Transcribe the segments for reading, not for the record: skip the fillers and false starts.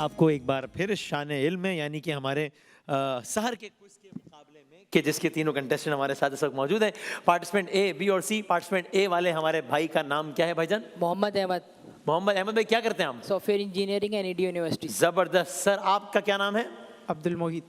आपको एक बार फिर शान इल्म में यानी कि हमारे शहर के क्विज के मुकाबले में कि जिसके तीनों कंटेस्टेंट हमारे साथ इस वक्त मौजूद हैं। पार्टिसिपेंट ए, बी और सी। पार्टिसिपेंट ए वाले हमारे भाई का नाम क्या है भाईजान? मोहम्मद अहमद। मोहम्मद अहमद भाई, क्या करते हैं हम? Software engineering NED university. जबरदस्त। सर आपका क्या नाम है? अब्दुल मोहित।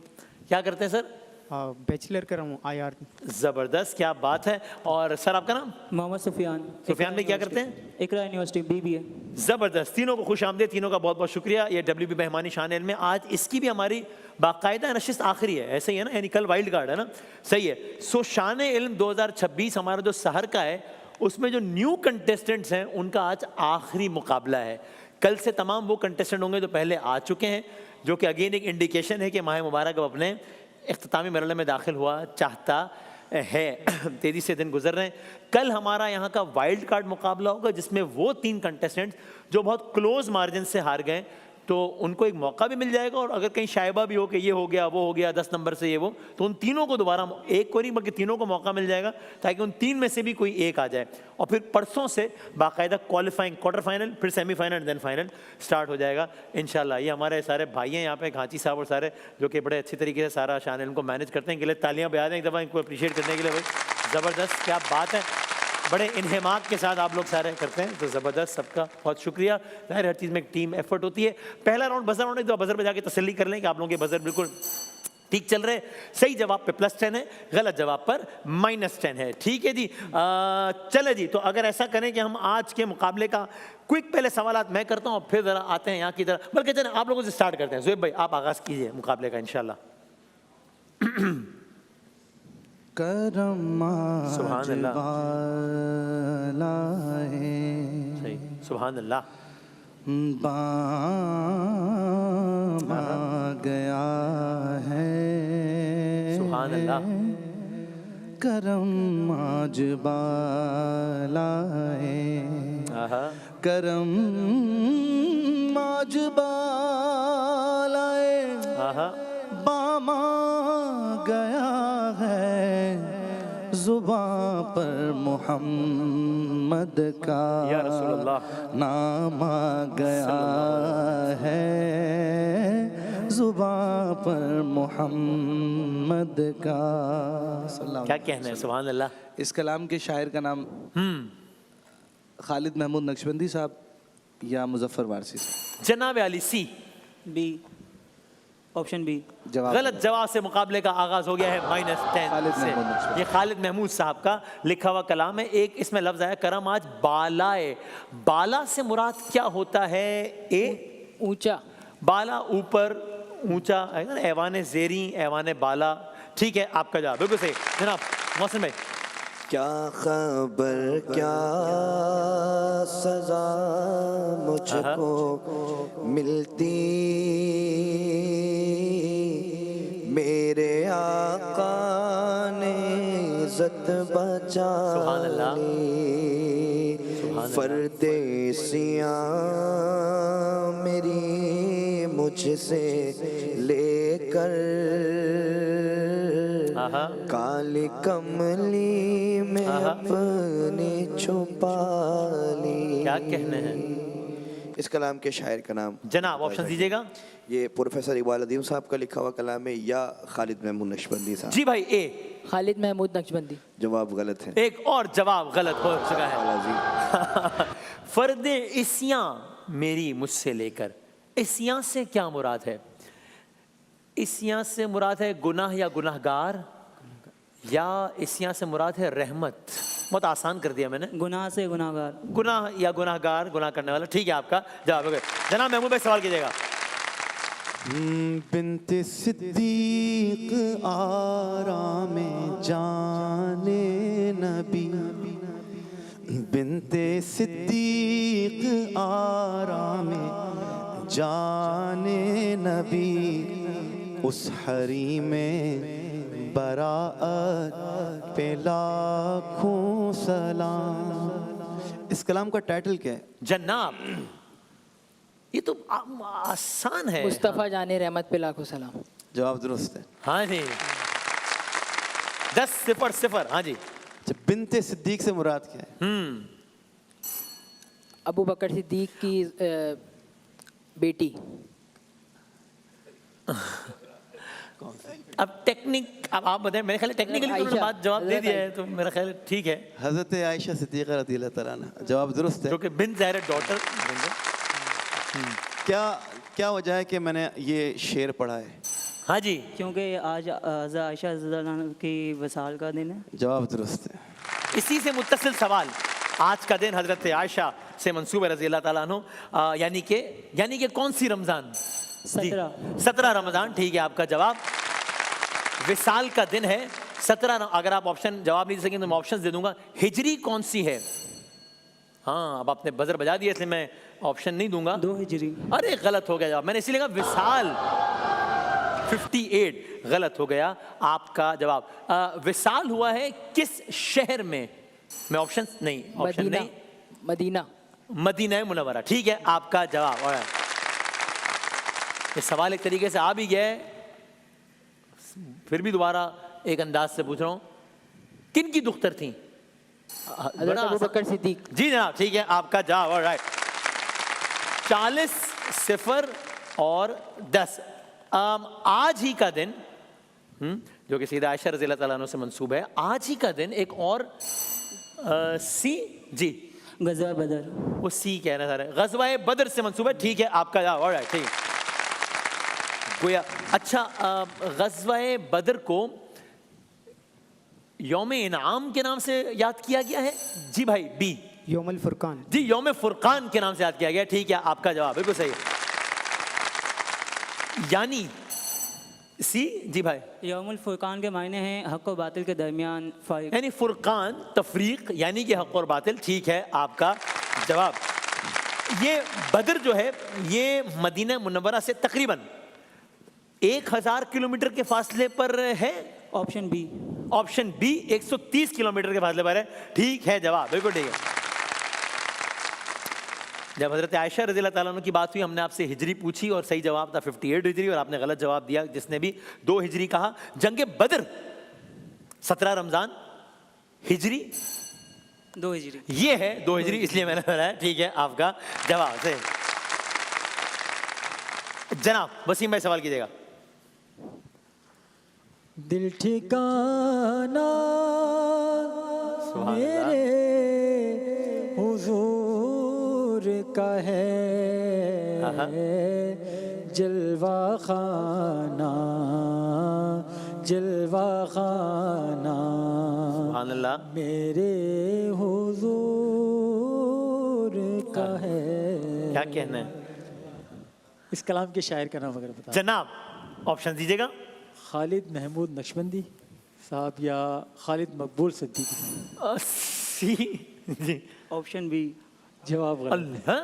क्या करते हैं सर? बैचलर कर रहा हूँ IR। जबरदस्त, क्या बात है। और सर आपका नाम? मोहम्मद सुफियान। सुफियान भाई क्या करते हैं? इकरा यूनिवर्सिटी BBA। जबरदस्त, तीनों को खुश आमदीद, तीनों का बहुत बहुत शुक्रिया। ये WB मेहमानी शान इल्म में आज इसकी भी हमारी बाकायदा नशिस्त आखिरी है, ऐसे ही है ना, यानी कल वाइल्ड कार्ड है ना, सही है। सो शान इल्म 2026 हमारा जो शहर का है उसमें जो न्यू कंटेस्टेंट्स हैं उनका आज आखिरी मुकाबला है। कल से तमाम वो कंटेस्टेंट होंगे जो पहले आ चुके हैं, जो कि अगेन एक इंडिकेशन है कि माह मुबारक अब अपने इख्तितामी मरहले में दाखिल हुआ चाहता है। तेज़ी से दिन गुजर रहे हैं। कल हमारा यहाँ का वाइल्ड कार्ड मुकाबला होगा जिसमें वो 3 कंटेस्टेंट्स जो बहुत क्लोज मार्जिन से हार गए तो उनको एक मौका भी मिल जाएगा, और अगर कहीं शायबा भी हो कि ये हो गया वो हो गया 10 नंबर से ये वो, तो उन तीनों को दोबारा एक को नहीं बल्कि तीनों को मौका मिल जाएगा ताकि उन 3 में से भी कोई एक आ जाए। और फिर परसों से बाकायदा क्वालिफाइंग, क्वार्टर फाइनल, फिर सेमीफाइनल, देन फाइनल स्टार्ट हो जाएगा इंशाल्लाह। ये हमारे सारे भाई हैं यहाँ पे, घांची साहब और सारे, जो कि बड़े अच्छी तरीके से सारा शान इल्म को मैनेज करते हैं। इनके लिए तालियां बजा दें एक दफ़ा, इनको अप्रिशिएट करने के लिए भाई। ज़बरदस्त, क्या बात है, बड़े इन्हेमाक के साथ आप लोग सारे करते हैं, तो ज़बरदस्त, सबका बहुत शुक्रिया। ज़ाहिर हर चीज़ में एक टीम एफर्ट होती है। पहला राउंड बजर राउंड है, तो बजर बजा के तसल्ली कर लें कि आप लोगों के बजर बिल्कुल ठीक चल रहे। सही जवाब पे +10 है, गलत जवाब पर -10 है। ठीक है जी। चले जी, तो अगर ऐसा करें कि हम आज के मुकाबले का क्विक पहले सवालात मैं करता हूँ और फिर ज़रा आते हैं यहाँ की तरफ, बल्कि चलें आप लोगों से स्टार्ट करते हैं। ज़ुहैब भाई आप आगाज़ कीजिए मुकाबले का इंशाल्लाह। करम सुभान अल्लाह, सही, सुभान अल्लाह। बाम आ गया है, सुभान अल्लाह। करम आज बालाए, करम आज बालाए, बाम आ गया है, जुबां पर मोहम्मद का या रसूलल्लाह नाम आ गया है, जुबां पर मोहम्मद का। क्या कहना है? सुभान अल्लाह। इस कलाम के शायर का नाम खालिद महमूद नक्शबंदी साहब या मुजफ्फर वारसी साहब? जनाब अली। सी, बी, ऑप्शन बी। जवाब गलत जवाब से मुकाबले का आगाज हो गया है -10 से। ये खालिद महमूद साहब का लिखा हुआ कलाम है। एक इसमें लफ्ज आया करम आज बालाए। बाला से मुराद क्या होता है? ए, ऊंचा। बाला ऊपर, ऊंचा है ना, ऐवान ज़ेरी, ऐवान बाला। ठीक है, आपका जवाब बिल्कुल सही जनाब। मौसम भाई क्या खबर क्या सजा मुझको मिलती, मेरे आका ने इज्जत बचा ली, परदेसियाँ मेरी मुझसे लेकर काली कमली में अपनी छुपा ली। क्या कहने हैं? इस कलाम के शायर का नाम जनाब ऑप्शन दीजिएगा। ये प्रोफेसर इकबाल अदीम साहब का लिखा हुआ कलाम है या खालिद महमूद नक्शबंदी साहब? जी भाई ए, खालिद महमूद नक्शबंदी। जवाब गलत है। एक और जवाब गलत हो चुका है। फर्दे इसियां मेरी मुझसे लेकर, इसियां से क्या मुराद है? इसियां से मुराद है गुनाह या गुनाहगार, या इसियां से मुराद है रहमत? बहुत आसान कर दिया मैंने। गुनाह से गुनाहगार। गुनाह या गुनाहगार, गुनाह करने वाला। ठीक है, आपका जवाब हो गया। जनाब महमूद भाई सवाल कीजिएगा। बिन्ते सिद्दीक आराम जाने नबी, बिन्ते सिद्दीक आराम जाने नबी, उस हरी में बराअत पे लाखों सलाम। इस कलाम का टाइटल क्या है? जनाब ये तो आसान है। मुस्तफ़ा जाने रहमत पे लाखों सलाम। जवाब दुरुस्त है। हाँ जी, 10-0। हाँ जी। बिन्ते सिद्दीक से मुराद क्या है? अबू बकर सिद्दीक की बेटी। अब अब आप बताएं, मेरे ख्याल टेक्निकली तो उन्होंने आयशा, बात जवाब दे हज़रत दिया है, तो मेरा ख्याल है ठीक है, हज़रत आयशा सिद्दीक़ा रज़ी अल्लाह तआला अन्हा, जवाब दुरुस्त है। जो कि बिन ज़ाहिर डॉटर। क्या क्या वजह है कि मैंने ये शेर पढ़ा है? हाँ जी, क्योंकि आज आयशा रज़ियल्लाहु अन्हा की वसाल का दिन है। जवाब दुरुस्त है। इसी से मुत्तसिल सवाल, आज का दिन हजरत आयशा से मंसूब है रज़ी अल्लाह ताला अन्हु, यानी कि कौन सी रमज़ान? 17 रमज़ान, ठीक है आपका जवाब। विसाल का दिन है 17। अगर आप ऑप्शन जवाब नहीं दे सकें तो मैं ऑप्शन दे दूंगा। हिजरी कौन सी है? हाँ, अब आपने बजर बजा दिया इसलिए मैं ऑप्शन नहीं दूंगा। 2 हिजरी। अरे गलत हो गया जवाब, मैंने इसीलिए कहा विसाल 58, गलत हो गया आपका जवाब। विसाल हुआ है किस शहर में? मैं ऑप्शन नहीं, ऑप्शन मदीना, नहीं, मदीना। मदीना मुनव्वरा, ठीक है आपका जवाब। और ये सवाल एक तरीके से आ भी गया है, फिर भी दोबारा एक अंदाज से पूछ रहा हूं, किन की दुख्तर थी? हज़रत अबू बकर सिद्दीक। जी जनाब, ठीक है आपका जवाब। ऑलराइट, 40 0 और 10। आज ही का दिन, जो कि सीधा आयशा रज़ी अल्लाह ताला अन्हा से मंसूब है, आज ही का दिन एक और सी जी गज़वा बदर। वो सी कह रहे सारे, गज़वाए बदर से मंसूब है, ठीक है आपका जवाब। ऑलराइट, ठीक है गोया। अच्छा, गज़वाए बदर को यौम इनाम के नाम से याद किया गया है? जी भाई, बी। योमल फुरकान। जी, यौम फुरकान के नाम से याद किया गया, ठीक है आपका जवाब, बिल्कुल सही है। यानी सी, जी भाई, यौमुल फुरकान के मायने हैं हक और बातिल के दरमियान फ़र्क। यानी फुरकान तफरीक, यानी कि हक और बातिल, ठीक है आपका जवाब। ये बदर जो है ये मदीना मुनव्वरा से तकरीबन 1000 किलोमीटर के फासले पर है। Option B. Option B 130 kilometre के फासले पर है, ठीक है जवाब, बिल्कुल ठीक है। जब हजरत आयशा रज़ी अल्लाह ताला अन्हा की बात हुई, हमने आपसे हिजरी पूछी और सही जवाब था 58 हिजरी, और आपने गलत जवाब दिया जिसने भी 2 हिजरी कहा। जंगे बदर 17 रमज़ान, हिजरी 2 हिजरी। ये है 2 हिजरी, इसलिए मैंने बताया, ठीक है आपका जवाब सही। जनाब वसीम भाई सवाल कीजिएगा। दिल ठिकाना सुभान मेरे हुजूर का है, जलवा खाना, जलवा खाना सुभान अल्लाह, मेरे हुजूर का है। क्या कहना है इस कलाम के शायर का नाम अगर बता। जनाब? ऑप्शन दीजिएगा। खालिद महमूद नक्शबंदी साहब या खालिद मकबूल सिद्दीकी। सी जी, ऑप्शन बी। जवाब गलत। अल्लाह,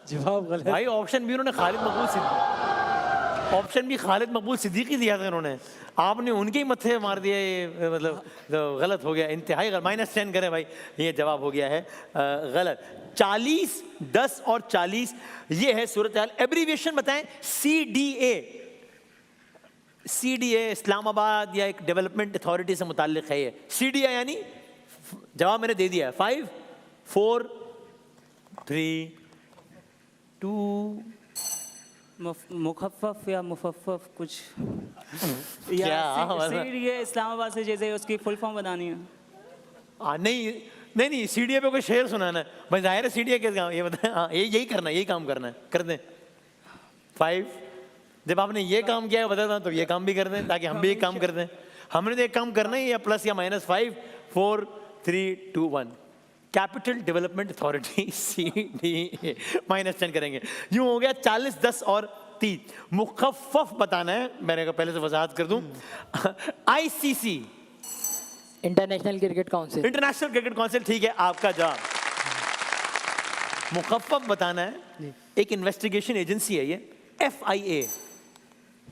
जवाब गलत। भाई ऑप्शन बी उन्होंने खालिद मकबूल सिद्दीकी, ऑप्शन बी खालिद मकबूल सिद्दीकी दिया था उन्होंने, आपने उनके ही मत्थे मार दिया, ये मतलब तो गलत हो गया, इंतहाई -10 करें भाई, ये जवाब हो गया है गलत। 40, 10 और 40 ये है सूरत हाल। एब्रीविएशन बताएं। CDA इस्लामाबाद या एक डेवलपमेंट अथॉरिटी से मुताल्लिक है ये। CDA यानी, जवाब मैंने दे दिया है, 5 4 3 2। मुखफ़फ़ या मुफ़फ़फ़ कुछ क्या ये इस्लामाबाद से जैसे उसकी फुल फॉर्म बतानी है। नहीं CDA पे कोई शेर सुनाना है भाई, जाहिर है CDA के काम, ये बताएं। हाँ, यही करना है, यही काम करना है, कर दें। 5, जब आपने ये काम किया है बता तो ये काम भी कर दें, ताकि हम भी एक काम कर दें। हमने तो एक काम करना ही है, प्लस या -5 4 3 2 1। कैपिटल डेवलपमेंट अथॉरिटी CDA, -10 करेंगे। यूं हो गया 40, 10 और 30। मुखफ़फ़ बताना है, मैंने कहा पहले से वजाहत कर दूं। ICC, international cricket council. International cricket council, ठीक है आपका जवाब। मुखफ़फ़ बताना है, एक इन्वेस्टिगेशन एजेंसी है ये, FIA।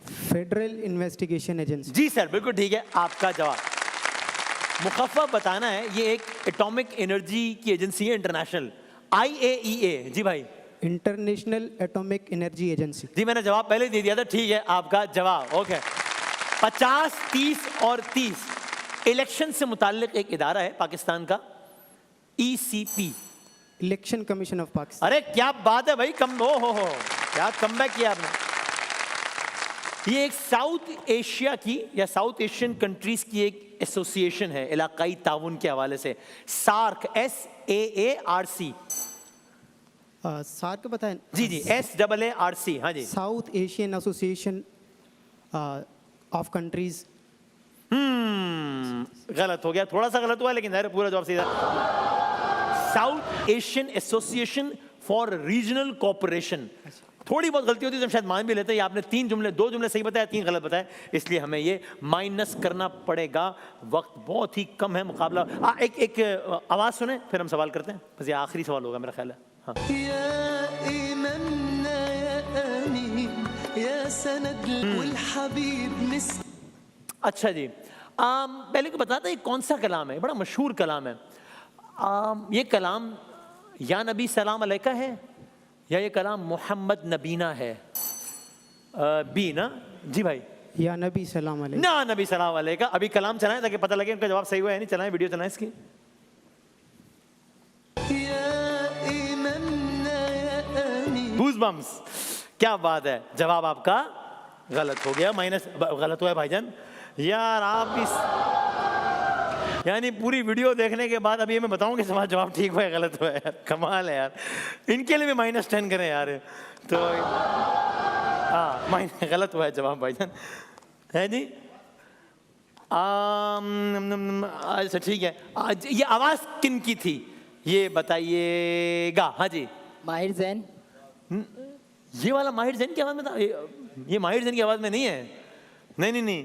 Federal investigation agency. जी सर, बिल्कुल ठीक है आपका जवाब। मुखफ़फ़ बताना है, ये एक एटॉमिक एनर्जी की एजेंसी है इंटरनेशनल, IAEA। जी भाई, इंटरनेशनल एटॉमिक एनर्जी एजेंसी। जी मैंने जवाब पहले दे दिया था, ठीक है आपका जवाब। ओके, 50, 30 और 30। इलेक्शन से मुताल्लिक एक इदारा है पाकिस्तान का, ECP, election commission of Pakistan. अरे क्या बात है भाई, कम हो क्या कमबैक किया आपने। ये एक साउथ एशिया की या साउथ एशियन कंट्रीज की एक एसोसिएशन है इलाकाई ताउन के हवाले से, सार्क, SAARC। सार्क बताएं। जी जी, SAARC, हाँ जी। South Asian association of countries. गलत हो गया, थोड़ा सा गलत हुआ लेकिन ज़ाहिर है पूरा जवाब सही था। South Asian association for regional cooperation. थोड़ी बहुत गलती होती है तो हम शायद मान भी लेते हैं। आपने 2 जुमले सही बताया, 3 गलत बताया, इसलिए हमें ये माइनस करना पड़ेगा। वक्त बहुत ही कम है, मुकाबला। एक आवाज़ सुने फिर हम सवाल करते हैं, बस ये आखिरी सवाल होगा मेरा ख्याल है। हाँ। अच्छा जी, पहले को बताता ये कौन सा कलाम है, बड़ा मशहूर कलाम है। ये कलाम या नबी सलाम अलैका है या ये कलाम मोहम्मद नबीना है। बी ना जी भाई, या नबी सलाम अलैहि। ना नबी सलाम अलैका। अभी कलाम चलाएं ताकि पता लगे उनका जवाब सही हुआ है नहीं। चलाएं, वीडियो चलाएं इसकी। गूज़बम्स, क्या बात है। जवाब आपका गलत हो गया, माइनस गलत हुआ है भाईजान। यार आप इस यानी पूरी वीडियो देखने के बाद अभी ये मैं बताऊं कि सवाल जवाब ठीक हुआ है गलत हुआ है। यार कमाल है यार, इनके लिए भी -10 करें यार। तो हाँ, माइनस गलत हुआ है जवाब भाईजान, है जी। अच्छा ठीक है, ये आवाज़ किन की थी ये बताइएगा। हाँ जी, माहिर जैन। ये वाला माहिर जैन की आवाज़ में था। ये माहिर जैन की आवाज़ में नहीं है। नहीं,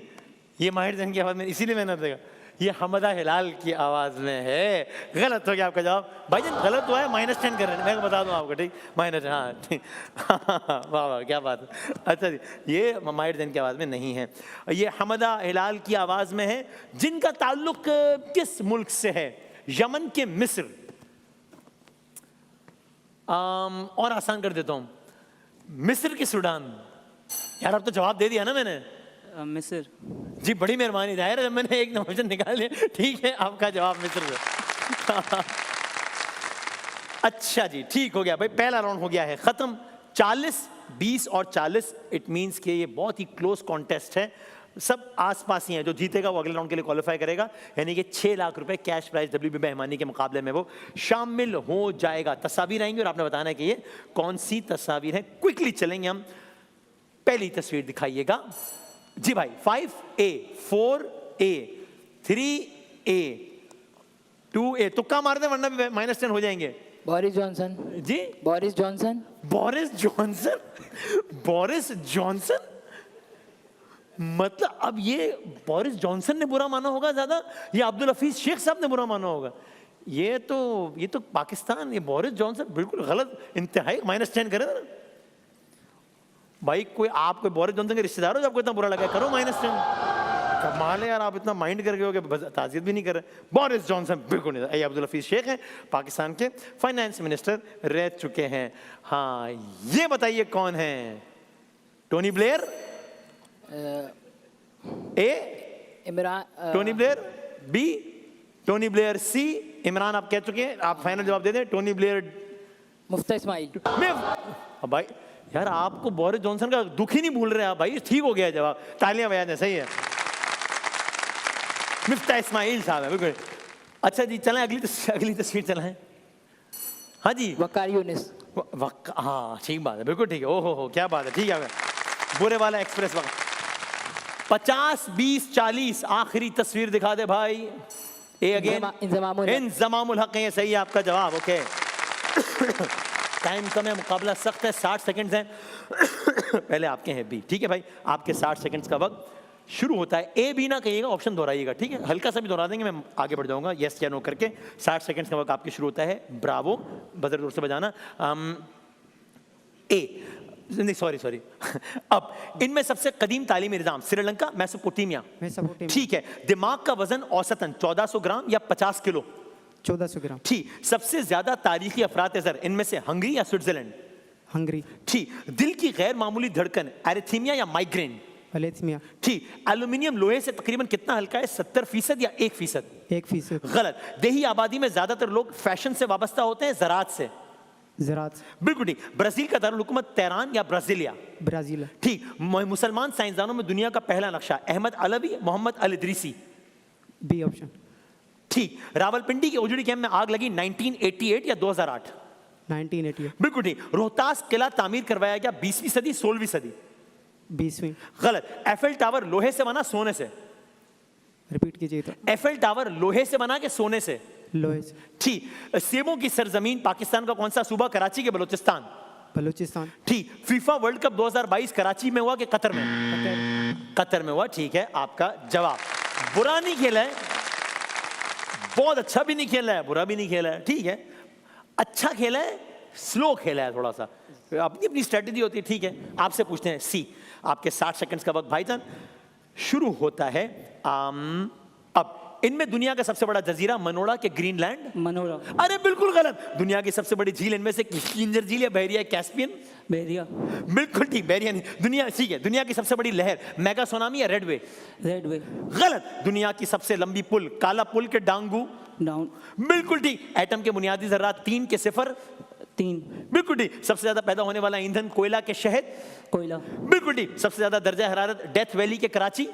ये माहिर जैन की आवाज़ में, इसीलिए मैंने देखा ये हमदा हिलाल की आवाज़ में है। गलत हो गया आपका जवाब भाईजान, गलत हुआ है। -10 कर रहे हैं, मैं बता दूं आपको, ठीक माइनस। हाँ ठीक, वाह वाह क्या बात है। अच्छा जी, ये माहिर जैन की आवाज़ में नहीं है, ये हमदा हिलाल की आवाज़ में है, जिनका ताल्लुक किस मुल्क से है? यमन के मिस्र। और आसान कर देता हूँ, मिस्र के सूडान। यार अब तो जवाब दे दिया ना मैंने। मिस्र। जी बड़ी मेहरबानी, जाहिर है मैंने एक ऑप्शन निकाल लिया। ठीक है, आपका जवाब मिस्र है। अच्छा जी, ठीक हो गया भाई, पहला राउंड हो गया है खत्म। 40, 20 और 40, इट मींस कि ये बहुत ही क्लोज कॉन्टेस्ट है। सब आसपास ही हैं, जो जीतेगा वो अगले राउंड के लिए क्वालिफाई करेगा, यानी कि 6 लाख रुपए कैश प्राइज WB मेहमानी के मुकाबले में वो शामिल हो जाएगा। तस्वीर आएंगी और आपने बताना है कि ये कौन सी तस्वीर है। क्विकली चलेंगे हम, पहली तस्वीर दिखाइएगा जी भाई। 5A, 4A, 3A, 2A। तुक्का मार दे वरना भी -10 हो जाएंगे। Boris Johnson. जी Boris Johnson. Boris Johnson, Boris Johnson, मतलब अब ये बोरिस जॉनसन ने बुरा माना होगा ज्यादा या अब्दुल हफीज शेख साहब ने बुरा माना होगा? ये तो पाकिस्तान, ये बोरिस जॉनसन बिल्कुल गलत, इंतहाई। -10 करे ना भाई। कोई आप कोई बोरिस जॉनसन के रिश्तेदार हो, आपको इतना बुरा लगा, करो -10। कमाल है यार, आप इतना माइंड करके हो कि ताज़ियत भी नहीं कर रहे। बोरिस जॉनसन बिल्कुल नहीं। ये अब्दुल हफीज शेख हैं, पाकिस्तान के फाइनेंस मिनिस्टर रह चुके हैं। हाँ, ये बताइए कौन है? Tony Blair, Imran. Tony Blair B, Tony Blair C. Imran आप कह चुके हैं, आप फाइनल जवाब दे दें। Tony Blair, Miftah Ismail. भाई यार आपको बोरिस जॉनसन का दुख ही नहीं भूल रहे आप भाई। ठीक हो गया जवाब, तालियां बजा दें, सही है। मुफ्ता इस्माइल साहब है बिल्कुल। अच्छा जी, चलें अगली तस्वीर चलाएं। हाँ जी, वकार यूनिस। हाँ ठीक बात है, बिल्कुल ठीक है। ओहो हो क्या बात है, ठीक है। बुरे वाला एक्सप्रेस वक्त। 50, 20, 40, आखिरी तस्वीर दिखा दे भाई। ए अगेन इंजमामुल हक है, सही है आपका जवाब। ओके, टाइम कम है, मुकाबला सख्त है, 60 सेकंड्स हैं। पहले आपके हैं बी, ठीक है भाई। आपके 60 सेकंड्स का वक्त शुरू होता है। ए बी ना कहिएगा, ऑप्शन दोहराइएगा, ठीक है? हल्का सा भी दोहरा देंगे, मैं आगे बढ़ जाऊंगा यस या नो करके। 60 सेकंड्स का वक्त आपके शुरू होता है। ब्रावो, बजर जोर से बजाना। ए नहीं, सॉरी अब इनमें सबसे कदीम तालीमी निज़ाम श्रीलंका, मेसोपोटामिया। ठीक है। दिमाग का वजन औसतन 1400 ग्राम या 50 किलो? 1400 ग्राम। ठीक। सबसे ज्यादा तारीखी अफरात नजर, इनमें से हंगरी या स्विट्जरलैंड? हंगरी। ठीक। दिल की गैर मामूली धड़कन, एरिथमिया या माइग्रेन? एरिथमिया। ठीक। एल्यूमिनियम लोहे से तकरीबन कितना हल्का है, 70% या 1%? 1%। गलत। देही आबादी में ज्यादातर लोग फैशन से वाबस्ता होते हैं, ज़राअत से? ज़रात बिल्कुल ठीक। ब्राजील का दारुल हुकूमत तेहरान या ब्राजीलिया? ब्राज़ील ठीक। मुसलमान साइंसदानों में दुनिया का पहला नक्शा अहमद अलवी, मोहम्मद अल इदरीसी? बी ऑप्शन ठीक। रावलपिंडी के उजड़ी कैंप में आग लगी 1988 या 2008? 1988 बिल्कुल ठीक। रोहतास किला तामीर करवाया गया 20वीं सदी 16वीं सदी? 20वीं। गलत। एफएल टावर लोहे से बना सोने से? रिपीट कीजिए तो। एफएल टावर लोहे से बना के सोने से? लोहे से। ठीक। सेबों की सरजमीन पाकिस्तान का कौन सा सूबा? कराची के बलूचिस्तान? बलूचिस्तान। ठीक। फीफा वर्ल्ड कप 2022 कराची में हुआ कि कतर में? कतर में हुआ। ठीक है, आपका जवाब। बुरा नहीं खेला है, बहुत अच्छा भी नहीं खेला है, बुरा भी नहीं खेला है, ठीक है। अच्छा खेला है, स्लो खेला है थोड़ा सा, अपनी अपनी स्ट्रेटेजी होती है, ठीक है। आपसे पूछते हैं सी, आपके 60 सेकंड्स का वक्त भाईजान शुरू होता है। अब इनमें दुनिया का सबसे बड़ा जजीरा मनोड़ा के ग्रीनलैंड? मनोरा, अरे बिल्कुल गलत। दुनिया की सबसे बड़ी झील इनमें से किंजर झील या बहरिया कैस्पियन? बेरिया, बिल्कुल ठीक, बहरिया नहीं। दुनिया, ठीक है, दुनिया की सबसे बड़ी लहर मेगा सोनामी या रेड वे? रेड वे, गलत। दुनिया की सबसे लंबी पुल काला पुल के डांगू? डाउन, बिल्कुल ठीक। एटम के बुनियादी जर्रात 3 के 0? 3, बिल्कुल ठीक। सबसे ज्यादा पैदा होने वाला ईंधन कोयला के शहद? कोयला, बिल्कुल ठीक। सबसे ज्यादा दर्जा हरारत डेथ वैली के कराची?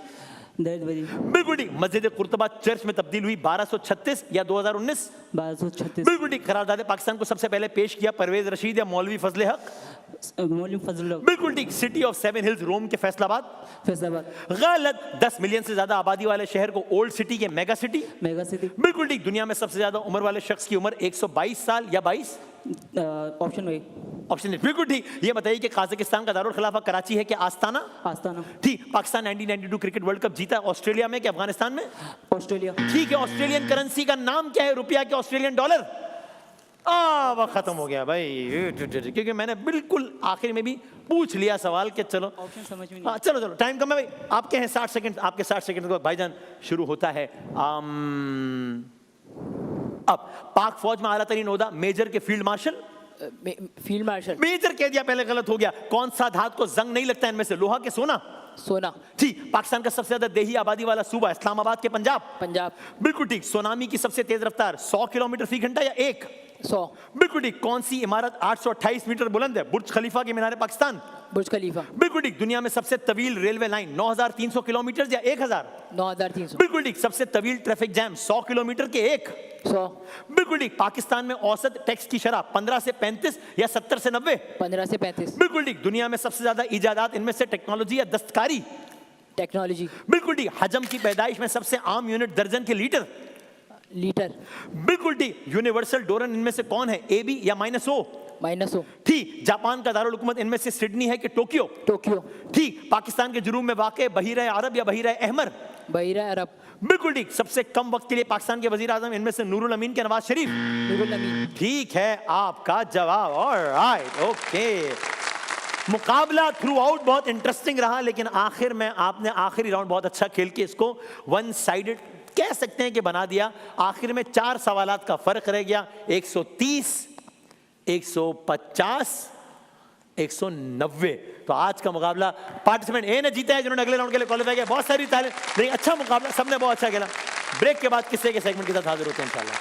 डेड वैली, बिल्कुल ठीक। मस्जिद कुर्तबा चर्च में तब्दील हुई 1236 या 2019? 1236, बिल्कुल ठीक। करारदाद पाकिस्तान को सबसे पहले पेश किया परवेज रशीद या मौलवी फजले हक? मौलवी फजल, बिल्कुल ठीक। सिटी ऑफ 7 हिल्स रोम के फैसलाबाद? फैसलाबाद, गलत। 10 मिलियन से ज्यादा आबादी वाले शहर को ओल्ड सिटी के मेगा सिटी? मेगा सिटी, बिल्कुल ठीक। दुनिया में सबसे ज्यादा उम्र वाले शख्स की उम्र 122 साल या 22? ऑप्शन ए, ऑप्शन ए, बिल्कुल ठीक। ये बताइए कि काजाकिस्तान का दारुल खिलाफा कराची है कि आस्ताना? आस्ताना, ठीक। पाकिस्तान 1992 क्रिकेट वर्ल्ड कप जीता ऑस्ट्रेलिया में कि अफगानिस्तान में? ऑस्ट्रेलिया, ठीक है। ऑस्ट्रेलियन करेंसी का नाम क्या है? रुपया के ऑस्ट्रेलियन डॉलर? वक्त खत्म हो गया भाई, क्योंकि मैंने बिल्कुल आखिर में भी पूछ लिया सवाल कि चलो ऑप्शन समझ में नहीं, हाँ, चलो टाइम कम है भाई। आपके हैं 60 सेकंड, आपके 60 सेकंड को भाईजान शुरू होता है। अब पाक फौज में आला तरीन ओहदा मेजर के field marshal? Field marshal, major कह दिया पहले, गलत हो गया। कौन सा धातु को जंग नहीं लगता इनमें से? लोहा के सोना? सोना, ठीक। पाकिस्तान का सबसे ज्यादा देही आबादी वाला सूबा? इस्लामाबाद के पंजाब? पंजाब, बिल्कुल ठीक। सुनामी की सबसे तेज रफ्तार 100 किलोमीटर फी घंटा या 1? 100, बिल्कुल ठीक। कौन सी इमारत 828 मीटर बुलंद है? बुर्ज खलीफा के मीनार पाकिस्तान? बुर्ज खलीफा, बिल्कुल ठीक। दुनिया में सबसे तवील रेलवे लाइन 9300 किलोमीटर या 1000? 9300, बिल्कुल ठीक। सबसे तवील ट्रैफिक जैम 100 किलोमीटर के 1? 100, बिल्कुल ठीक। पाकिस्तान में औसत टैक्स की शरह 15 से 35 या 70 से 90? 15 से 35, बिल्कुल ठीक। दुनिया में सबसे ज्यादा इजादात इनमें से टेक्नोलॉजी या दस्तकारी? टेक्नोलॉजी, बिल्कुल ठीक। हजम की पैदाइश में सबसे आम यूनिट दर्जन के लीटर? लीटर, बिल्कुल ठीक। यूनिवर्सल डोरन इनमें से कौन है? AB या -O? -O, ठीक। जापान का दारुल हुकूमत इनमें से सिडनी है कि टोक्यो? टोक्यो, ठीक। पाकिस्तान के जुनूब में वाक़ बहीरा अरब या बहीरा अहमर? बहीरा अरब, बिल्कुल ठीक। सबसे कम वक्त के लिए पाकिस्तान के वजीर आजम इनमें से नूरुल अमीन के नवाज शरीफ? नूरुल अमीन, ठीक है आपका जवाब। Alright, okay. मुकाबला थ्रू आउट बहुत इंटरेस्टिंग रहा, लेकिन आखिर में आपने आखिरी राउंड बहुत अच्छा खेल के इसको वन साइडेड कह सकते हैं कि बना दिया। आखिर में 4 सवालात का फर्क रह गया, 130, 150, 190। तो आज का मुकाबला पार्टिसिपेंट ए ने जीता है, जिन्होंने अगले राउंड के लिए क्वालिफाई किया। बहुत सारी तारीफ, लेकिन अच्छा मुकाबला, सबने बहुत अच्छा खेला। ब्रेक के बाद किसी के सेगमेंट के साथ हाजिर होते हैं इंशाल्लाह।